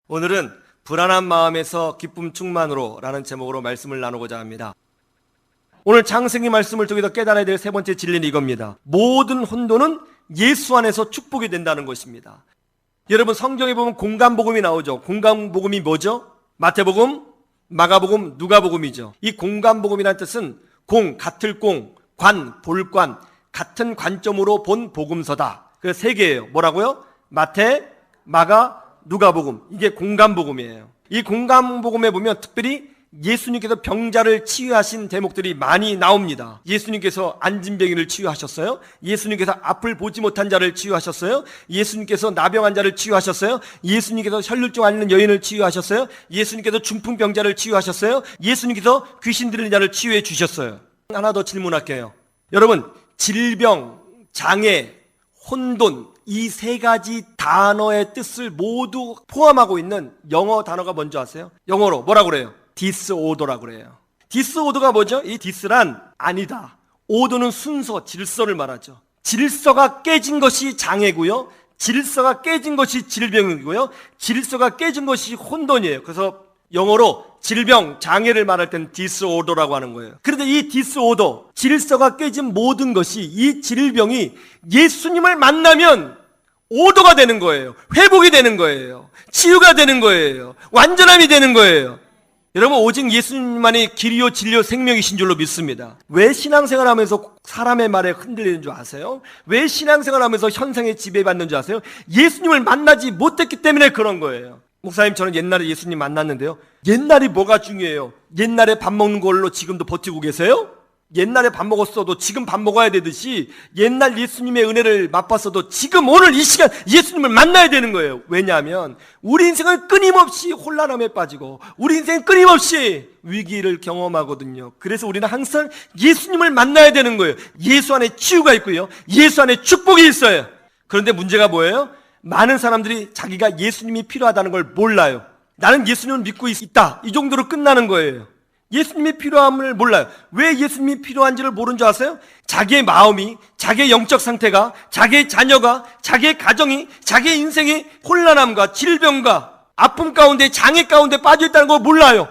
오늘은 불안한 마음에서 기쁨 충만으로 라는 제목으로 말씀을 나누고자 합니다. 오늘 창세기 말씀을 통해서 깨달아야 될 세 번째 진리는 이겁니다. 모든 혼돈은 예수 안에서 축복이 된다는 것입니다. 여러분, 성경에 보면 공간복음이 나오죠. 공간복음이 뭐죠? 마태복음, 마가복음, 누가복음이죠. 이 공간복음이라는 뜻은 공, 같을 공, 관, 볼관, 같은 관점으로 본 복음서다. 그래서 세 개예요. 뭐라고요? 마태, 마가, 누가복음. 이게 공간복음이에요. 이 공간복음에 보면 특별히 예수님께서 병자를 치유하신 대목들이 많이 나옵니다. 예수님께서 안진병이를 치유하셨어요. 예수님께서 앞을 보지 못한 자를 치유하셨어요. 예수님께서 나병한 자를 치유하셨어요. 예수님께서 혈루증 앓는 여인을 치유하셨어요. 예수님께서 중풍병자를 치유하셨어요. 예수님께서 귀신 들리는 자를 치유해 주셨어요. 하나 더 질문할게요. 여러분, 질병, 장애, 혼돈, 이 세 가지 단어의 뜻을 모두 포함하고 있는 영어 단어가 뭔지 아세요? 영어로 뭐라고 그래요? 디스오더라고 그래요. 디스오더가 뭐죠? 이 디스란 아니다, 오더는 순서, 질서를 말하죠. 질서가 깨진 것이 장애고요, 질서가 깨진 것이 질병이고요, 질서가 깨진 것이 혼돈이에요. 그래서 영어로 질병, 장애를 말할 때는 디스오더라고 하는 거예요. 그런데 이 디스오더, 질서가 깨진 모든 것이, 이 질병이 예수님을 만나면 오더가 되는 거예요. 회복이 되는 거예요. 치유가 되는 거예요. 완전함이 되는 거예요. 여러분, 오직 예수님만이 길이요 진리요 생명이신 줄로 믿습니다. 왜 신앙생활하면서 사람의 말에 흔들리는 줄 아세요? 왜 신앙생활하면서 현상에 지배받는 줄 아세요? 예수님을 만나지 못했기 때문에 그런 거예요. 목사님, 저는 옛날에 예수님 만났는데요. 옛날이 뭐가 중요해요? 옛날에 밥 먹는 걸로 지금도 버티고 계세요? 옛날에 밥 먹었어도 지금 밥 먹어야 되듯이 옛날 예수님의 은혜를 맛봤어도 지금 오늘 이 시간 예수님을 만나야 되는 거예요. 왜냐하면 우리 인생은 끊임없이 혼란함에 빠지고 우리 인생은 끊임없이 위기를 경험하거든요. 그래서 우리는 항상 예수님을 만나야 되는 거예요. 예수 안에 치유가 있고요, 예수 안에 축복이 있어요. 그런데 문제가 뭐예요? 많은 사람들이 자기가 예수님이 필요하다는 걸 몰라요. 나는 예수님을 믿고 있다, 이 정도로 끝나는 거예요. 예수님이 필요함을 몰라요. 왜 예수님이 필요한지를 모르는 줄 아세요? 자기의 마음이, 자기의 영적 상태가, 자기의 자녀가, 자기의 가정이, 자기의 인생이 혼란함과 질병과 아픔 가운데, 장애 가운데 빠져있다는 걸 몰라요.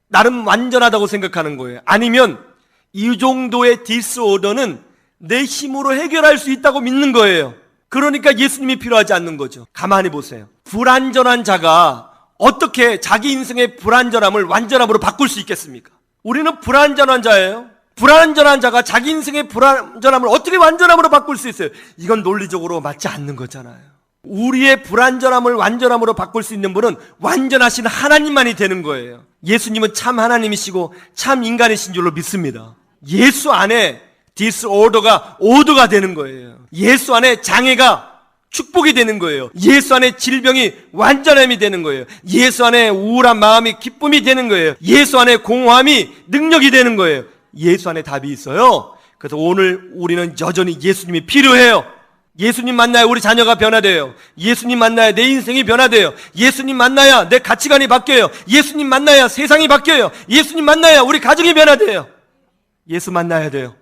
나름 완전하다고 생각하는 거예요. 아니면 이 정도의 디스오더는 내 힘으로 해결할 수 있다고 믿는 거예요. 그러니까 예수님이 필요하지 않는 거죠. 가만히 보세요. 불완전한 자가 어떻게 자기 인생의 불완전함을 완전함으로 바꿀 수 있겠습니까? 우리는 불완전한 자예요. 불완전한 자가 자기 인생의 불완전함을 어떻게 완전함으로 바꿀 수 있어요? 이건 논리적으로 맞지 않는 거잖아요. 우리의 불완전함을 완전함으로 바꿀 수 있는 분은 완전하신 하나님만이 되는 거예요. 예수님은 참 하나님이시고 참 인간이신 줄로 믿습니다. 예수 안에 디스오더가 오더가 되는 거예요. 예수 안에 장애가 축복이 되는 거예요. 예수 안에 질병이 완전함이 되는 거예요. 예수 안에 우울한 마음이 기쁨이 되는 거예요. 예수 안에 공허함이 능력이 되는 거예요. 예수 안에 답이 있어요. 그래서 오늘 우리는 여전히 예수님이 필요해요. 예수님 만나야 우리 자녀가 변화돼요. 예수님 만나야 내 인생이 변화돼요. 예수님 만나야 내 가치관이 바뀌어요. 예수님 만나야 세상이 바뀌어요. 예수님 만나야 우리 가정이 변화돼요. 예수 만나야 돼요.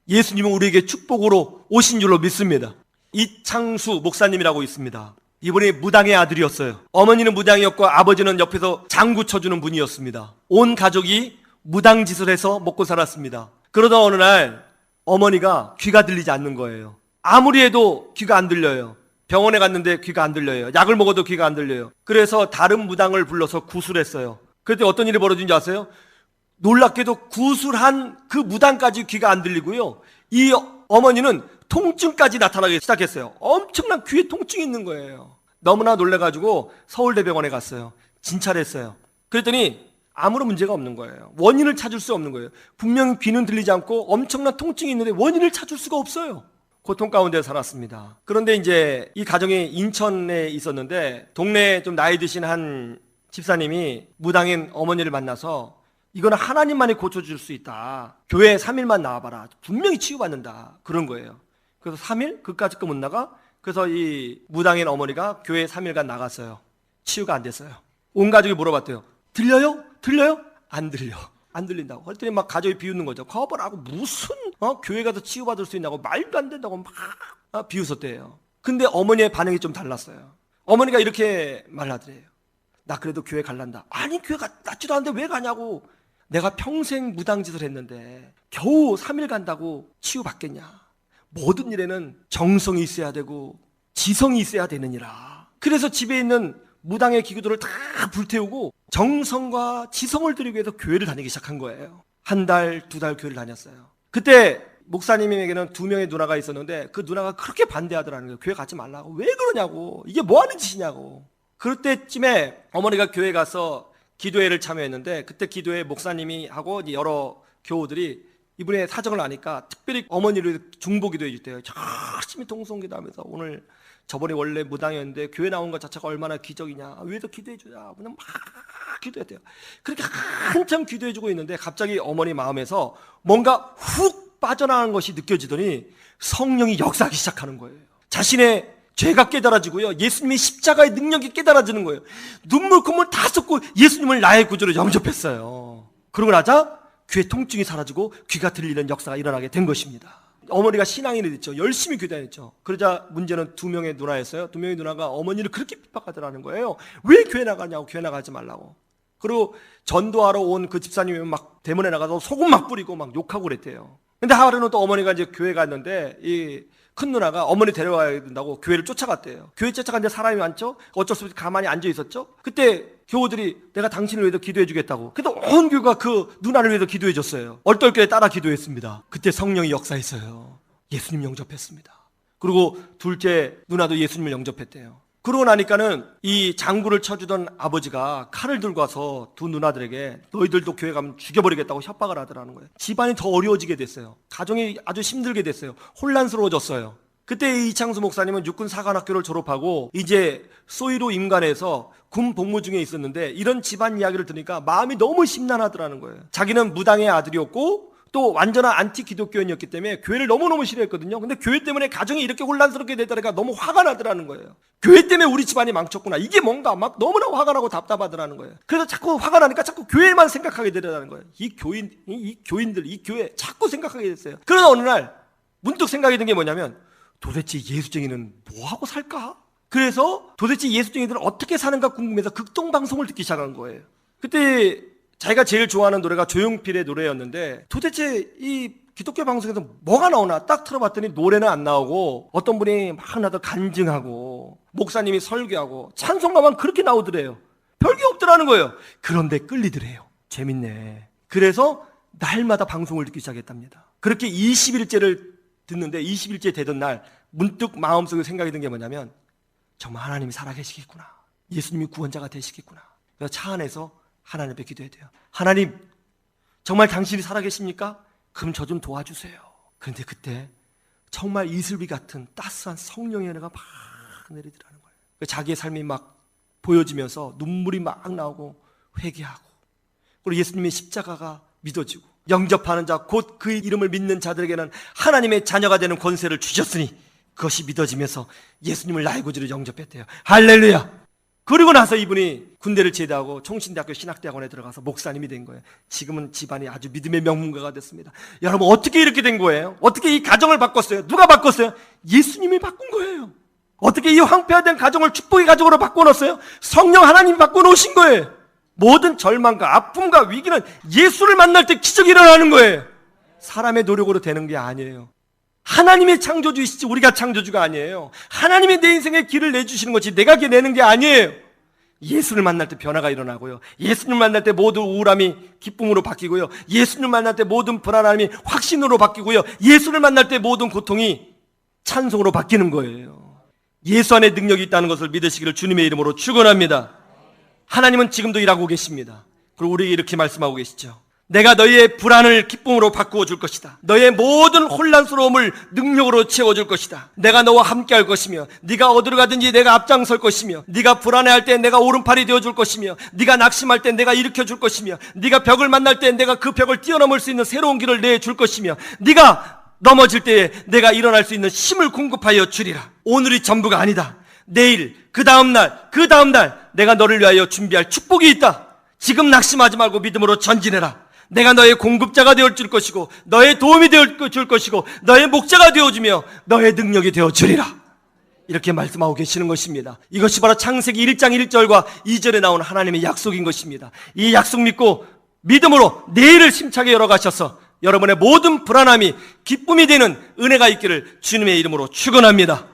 예수님은 우리에게 축복으로 오신 줄로 믿습니다. 이창수 목사님이라고 있습니다. 이분이 무당의 아들이었어요. 어머니는 무당이었고 아버지는 옆에서 장구 쳐주는 분이었습니다. 온 가족이 무당짓을 해서 먹고 살았습니다. 그러다 어느 날 어머니가 귀가 들리지 않는 거예요. 아무리 해도 귀가 안 들려요. 병원에 갔는데 귀가 안 들려요. 약을 먹어도 귀가 안 들려요. 그래서 다른 무당을 불러서 구술했어요. 그때 어떤 일이 벌어진지 아세요? 놀랍게도 구술한 그 무당까지 귀가 안 들리고요, 이 어머니는 통증까지 나타나기 시작했어요. 엄청난 귀에 통증이 있는 거예요. 너무나 놀래가지고 서울대병원에 갔어요. 진찰을 했어요. 그랬더니 아무런 문제가 없는 거예요. 원인을 찾을 수 없는 거예요. 분명히 귀는 들리지 않고 엄청난 통증이 있는데 원인을 찾을 수가 없어요. 고통 가운데 살았습니다. 그런데 이제 이 가정이 인천에 있었는데 동네에 좀 나이 드신 한 집사님이 무당인 어머니를 만나서 이거는 하나님만이 고쳐줄 수 있다. 교회 3일만 나와봐라. 분명히 치유받는다. 그런 거예요. 그래서 3일? 그까짓 거 못 나가? 그래서 이 무당인 어머니가 교회 3일간 나갔어요. 치유가 안 됐어요. 온 가족이 물어봤대요. 들려요? 들려요? 안 들려. 안 들린다고. 그랬더니 막 가족이 비웃는 거죠. 거버라고 무슨 교회 가서 치유받을 수 있냐고, 말도 안 된다고 막 비웃었대요. 근데 어머니의 반응이 좀 달랐어요. 어머니가 이렇게 말하더래요. 나 그래도 교회 갈란다. 아니 교회 낫지도 않는데 왜 가냐고. 내가 평생 무당짓을 했는데 겨우 3일 간다고 치유받겠냐. 모든 일에는 정성이 있어야 되고 지성이 있어야 되느니라. 그래서 집에 있는 무당의 기구들을 다 불태우고 정성과 지성을 들이기 위해서 교회를 다니기 시작한 거예요. 한 달, 2달 교회를 다녔어요. 그때 목사님에게는 2명의 누나가 있었는데 그 누나가 그렇게 반대하더라는 거예요. 교회 가지 말라고. 왜 그러냐고. 이게 뭐 하는 짓이냐고. 그럴 때쯤에 어머니가 교회 가서 기도회를 참여했는데 그때 기도회 목사님이 하고 여러 교우들이 이분의 사정을 아니까 특별히 어머니를 중보기도해 줬대요. 열심히 통성기도하면서 오늘 저번에 원래 무당이었는데 교회 나온 것 자체가 얼마나 기적이냐. 위에서 기도해 주자. 그냥 막 기도했대요. 그렇게 한참 기도해 주고 있는데 갑자기 어머니 마음에서 뭔가 훅 빠져나가는 것이 느껴지더니 성령이 역사하기 시작하는 거예요. 자신의 죄가 깨달아지고요. 예수님의 십자가의 능력이 깨달아지는 거예요. 눈물 콧물 다 쏟고 예수님을 나의 구주로 영접했어요. 그러고 나자 귀의 통증이 사라지고 귀가 들리는 역사가 일어나게 된 것입니다. 어머니가 신앙인이 됐죠. 열심히 교대했죠. 그러자 문제는 2명의 누나였어요. 2명의 누나가 어머니를 그렇게 핍박하더라는 거예요. 왜 교회 나가냐고. 교회 나가지 말라고. 그리고 전도하러 온 그 집사님이 막 대문에 나가서 소금 막 뿌리고 막 욕하고 그랬대요. 근데 하루는 또 어머니가 이제 교회 갔는데 이 큰 누나가 어머니 데려와야 된다고 교회를 쫓아갔대요. 교회 쫓아갔는데 사람이 많죠? 어쩔 수 없이 가만히 앉아 있었죠? 그때 교우들이 내가 당신을 위해서 기도해 주겠다고. 그래서 온 교회가 그 누나를 위해서 기도해 줬어요. 얼떨결에 따라 기도했습니다. 그때 성령이 역사했어요. 예수님 영접했습니다. 그리고 둘째 누나도 예수님을 영접했대요. 그러고 나니까는 이 장구를 쳐주던 아버지가 칼을 들고 와서 2 누나들에게 너희들도 교회 가면 죽여버리겠다고 협박을 하더라는 거예요. 집안이 더 어려워지게 됐어요. 가정이 아주 힘들게 됐어요. 혼란스러워졌어요. 그때 이창수 목사님은 육군 사관학교를 졸업하고 이제 소위로 임관해서 군 복무 중에 있었는데 이런 집안 이야기를 들으니까 마음이 너무 심란하더라는 거예요. 자기는 무당의 아들이었고 또 완전한 안티 기독교인이었기 때문에 교회를 너무너무 싫어했거든요. 근데 교회 때문에 가정이 이렇게 혼란스럽게 되다니까 너무 화가 나더라는 거예요. 교회 때문에 우리 집안이 망쳤구나. 이게 뭔가 막 너무나 화가 나고 답답하더라는 거예요. 그래서 자꾸 화가 나니까 자꾸 교회만 생각하게 되더라는 거예요. 이 교인들, 이 교회 자꾸 생각하게 됐어요. 그러나 어느 날 문득 생각이 든 게 뭐냐면 도대체 예수쟁이는 뭐하고 살까? 그래서 도대체 예수쟁이들은 어떻게 사는가 궁금해서 극동방송을 듣기 시작한 거예요. 그때 자기가 제일 좋아하는 노래가 조용필의 노래였는데 도대체 이 기독교 방송에서 뭐가 나오나 딱 틀어봤더니 노래는 안 나오고 어떤 분이 막 나도 간증하고 목사님이 설교하고 찬송가만 그렇게 나오더래요. 별게 없더라는 거예요. 그런데 끌리더래요. 재밌네. 그래서 날마다 방송을 듣기 시작했답니다. 그렇게 20일째를 듣는데 20일째 되던 날 문득 마음속에 생각이 든 게 뭐냐면 정말 하나님이 살아계시겠구나. 예수님이 구원자가 되시겠구나. 그래서 차 안에서 하나님 앞에 기도해야 돼요. 하나님, 정말 당신이 살아계십니까? 그럼 저 좀 도와주세요. 그런데 그때 정말 이슬비 같은 따스한 성령의 은혜가 막 내리더라는 거예요. 자기의 삶이 막 보여지면서 눈물이 막 나오고 회개하고 그리고 예수님의 십자가가 믿어지고 영접하는 자, 곧 그 이름을 믿는 자들에게는 하나님의 자녀가 되는 권세를 주셨으니 그것이 믿어지면서 예수님을 나의 구주로 영접했대요. 할렐루야! 그리고 나서 이분이 군대를 제대하고 총신대학교 신학대학원에 들어가서 목사님이 된 거예요. 지금은 집안이 아주 믿음의 명문가가 됐습니다. 여러분 어떻게 이렇게 된 거예요? 어떻게 이 가정을 바꿨어요? 누가 바꿨어요? 예수님이 바꾼 거예요. 어떻게 이 황폐화된 가정을 축복의 가정으로 바꿔놓았어요? 성령 하나님이 바꿔놓으신 거예요. 모든 절망과 아픔과 위기는 예수를 만날 때 기적이 일어나는 거예요. 사람의 노력으로 되는 게 아니에요. 하나님의 창조주이시지 우리가 창조주가 아니에요. 하나님이 내 인생에 길을 내주시는 것이 내가 길 내는 게 아니에요. 예수를 만날 때 변화가 일어나고요. 예수를 만날 때 모든 우울함이 기쁨으로 바뀌고요. 예수를 만날 때 모든 불안함이 확신으로 바뀌고요. 예수를 만날 때 모든 고통이 찬송으로 바뀌는 거예요. 예수 안에 능력이 있다는 것을 믿으시기를 주님의 이름으로 축원합니다. 하나님은 지금도 일하고 계십니다. 그리고 우리에게 이렇게 말씀하고 계시죠. 내가 너희의 불안을 기쁨으로 바꾸어 줄 것이다. 너희의 모든 혼란스러움을 능력으로 채워줄 것이다. 내가 너와 함께 할 것이며 네가 어디로 가든지 내가 앞장설 것이며 네가 불안해할 때 내가 오른팔이 되어줄 것이며 네가 낙심할 때 내가 일으켜줄 것이며 네가 벽을 만날 때 내가 그 벽을 뛰어넘을 수 있는 새로운 길을 내줄 것이며 네가 넘어질 때에 내가 일어날 수 있는 힘을 공급하여 주리라. 오늘이 전부가 아니다. 내일, 그 다음날 내가 너를 위하여 준비할 축복이 있다. 지금 낙심하지 말고 믿음으로 전진해라. 내가 너의 공급자가 되어줄 것이고 너의 도움이 되어줄 것이고 너의 목자가 되어주며 너의 능력이 되어주리라. 이렇게 말씀하고 계시는 것입니다. 이것이 바로 창세기 1장 1절과 2절에 나온 하나님의 약속인 것입니다. 이 약속 믿고 믿음으로 내일을 심차게 열어가셔서 여러분의 모든 불안함이 기쁨이 되는 은혜가 있기를 주님의 이름으로 축원합니다.